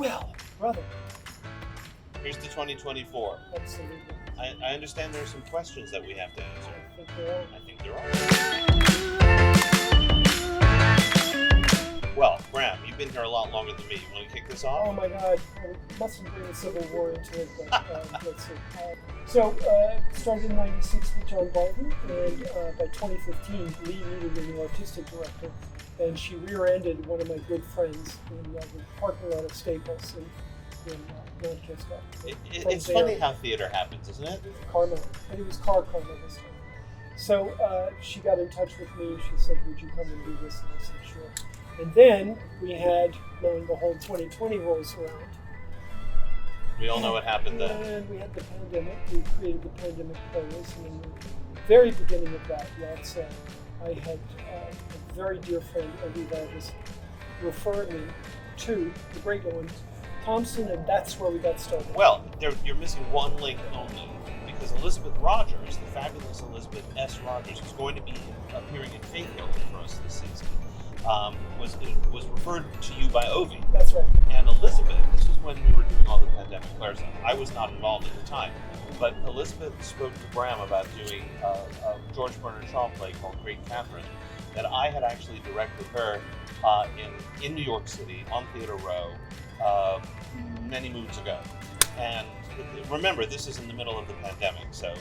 Well, brother. Here's to 2024. Absolutely. I understand there are some questions that we have to answer. I think there are. Well, Bram, you've been here a lot longer than me. You want to kick this off? Oh my God, I mustn't bring the Civil War into it, but let's see. Started in '96 with John Barton, and by 2015, Lee needed a new artistic director, and she rear-ended one of my good friends in the parking lot of Staples in Manchester. It's funny how theater happens, isn't it? Karma, and it was car karma this time. So she got in touch with me. She said, "Would you come and do this?" And I said, "Sure." And then we had, lo and behold, 2020 rolls around. We all know what happened then. And we had the pandemic. We created the pandemic players. And in the very beginning of that, I had a very dear friend, Owen Thompson, referred me to the great Owen Thompson, and that's where we got started. Well, you're missing one link only, because Elizabeth Rogers, the fabulous Elizabeth S. Rogers, who's going to be appearing in Faith Hill for us this season, was referred to you by Ovi. That's right. And Elizabeth, this was when we were doing all the pandemic players. I was not involved at the time, but Elizabeth spoke to Bram about doing a George Bernard Shaw play called Great Catherine that I had actually directed her in New York City on Theater Row many moons ago. And remember, this is in the middle of the pandemic, so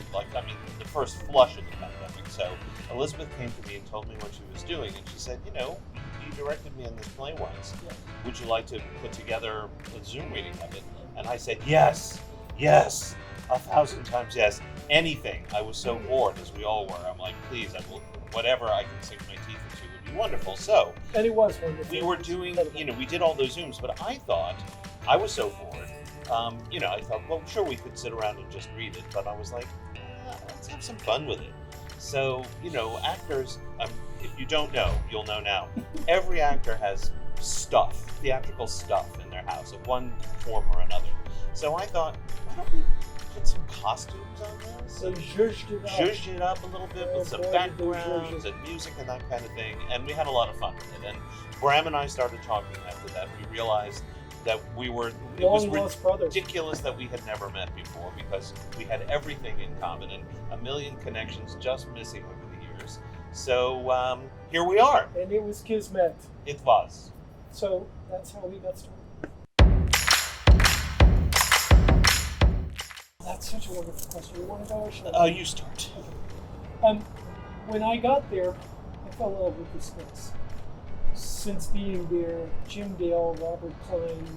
the first flush of the pandemic. So Elizabeth came to me and told me what she was doing, and she said, you directed me on this play once. Yeah. Would you like to put together a Zoom reading of it? And I said, yes, 1,000 times yes, anything. I was so bored, as we all were. I'm like, please, whatever I can sink my teeth into would be wonderful. So, and it was wonderful. We were doing, we did all those Zooms, but I thought, I was so bored. I thought, well, sure, we could sit around and just read it, but I was like, let's have some fun with it. So, actors, if you don't know, you'll know now. Every actor has theatrical stuff in their house of one form or another. So I thought, why don't we put some costumes on this? So zhuzhed it up a little bit with some backgrounds and music and that kind of thing. And we had a lot of fun with it. And Bram and I started talking after that. We realized that it was ridiculous that we had never met before, because we had everything in common and a million connections just missing over the years. So here we are. And it was kismet. It was. So that's how we got started. That's such a wonderful question. You want to go or should I? You start. When I got there, I fell in love with the space. Since being there, Jim Dale, Robert Klein,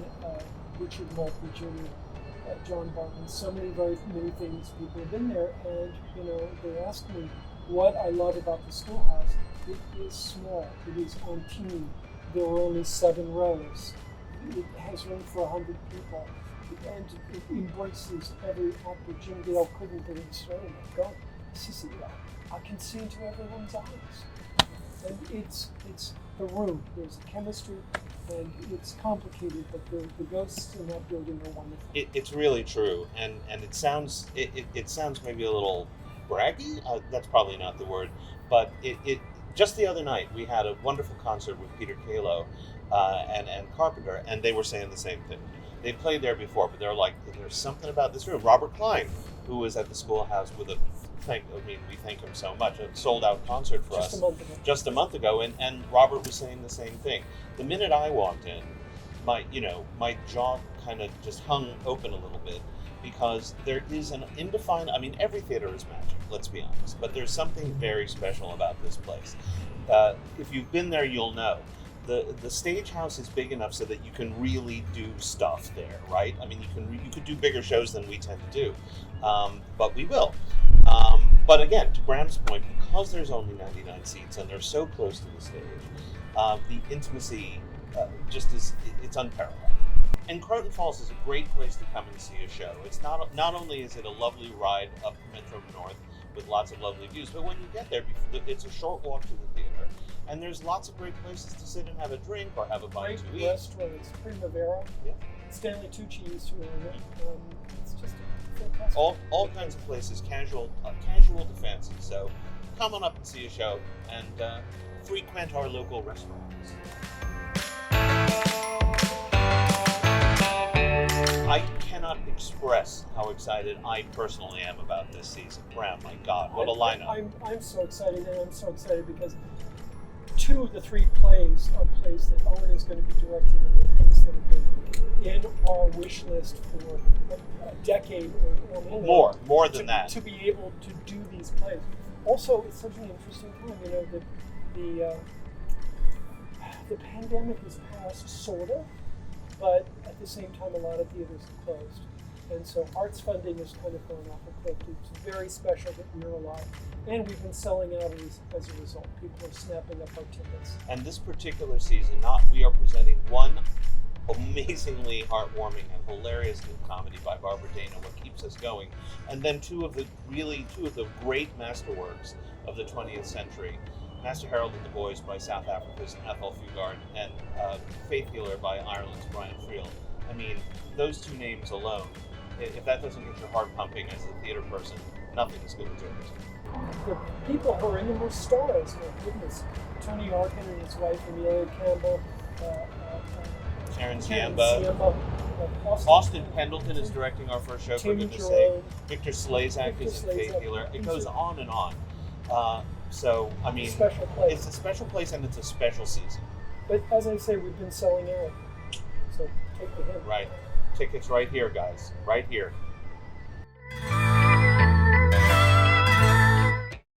Richard Maltby Jr., John Barton, so many things. People have been there, and they asked me what I love about the schoolhouse. It is small. It is on team. There are only 7 rows. It has room for 100 people, and it embraces every actor. Jim Dale couldn't believe it. Go. He said, I can see into everyone's eyes, and it's the room. There's a chemistry, and it's complicated, but the ghosts in that building are wonderful. It's really true, and it sounds maybe a little braggy. That's probably not the word, but it just the other night we had a wonderful concert with Peter Kalo and Carpenter, and they were saying the same thing. They played there before, but they're like, there's something about this room. Robert Klein, who was at the Schoolhouse with we thank him so much. A sold-out concert for us just a month ago, and Robert was saying the same thing. The minute I walked in, my jaw kind of just hung open a little bit, because there is an indefined. Every theater is magic. Let's be honest, but there's something very special about this place. If you've been there, you'll know. The stage house is big enough so that you can really do stuff there, right? You could do bigger shows than we tend to do, but we will. But again, to Bram's point, because there's only 99 seats and they're so close to the stage, the intimacy it's unparalleled. And Croton Falls is a great place to come and see a show. It's not only is it a lovely ride up Metro North with lots of lovely views, but when you get there, it's a short walk to the theater, and there's lots of great places to sit and have a drink or have a bite to eat. Great restaurants, Primavera. Yeah. Stanley Tucci used to own it. It's just fantastic. All kinds of places, casual to fancy. So come on up and see a show, and frequent our local restaurants. express how excited I personally am about this season. Bram, my God, what a lineup! I'm so excited, and I'm so excited because 2 of the 3 plays are plays that Owen is going to be directing, and the things that have been in our wish list for a decade or more than that, to be able to do these plays. Also, it's such an interesting time. You know, the pandemic is past, sort of, but at the same time, a lot of theaters are closed. And so arts funding has kind of gone off a cliff. It's very special that we're alive. And we've been selling out as a result. People are snapping up our tickets. And this particular season, we are presenting one amazingly heartwarming and hilarious new comedy by Barbara Dana, what keeps us going, and then two of the great masterworks of the 20th century, Master Harold and the Boys by South Africa's Ethel Fugard, and Faith Healer by Ireland's Brian Friel. I mean, those 2 names alone, if that doesn't get your heart pumping as a theater person, nothing is going to do it. The people who are in them are stars, my goodness. Tony Arkin and his wife Amelia Campbell, Sharon Ziemba. Austin Pendleton is directing our first show, for goodness sake. Victor Slazak is in Faith Healer. It goes on and on. So, I mean, it's a special place and it's a special season. But as I say, we've been selling out. So take the hint. Right. Tickets right here, guys. Right here.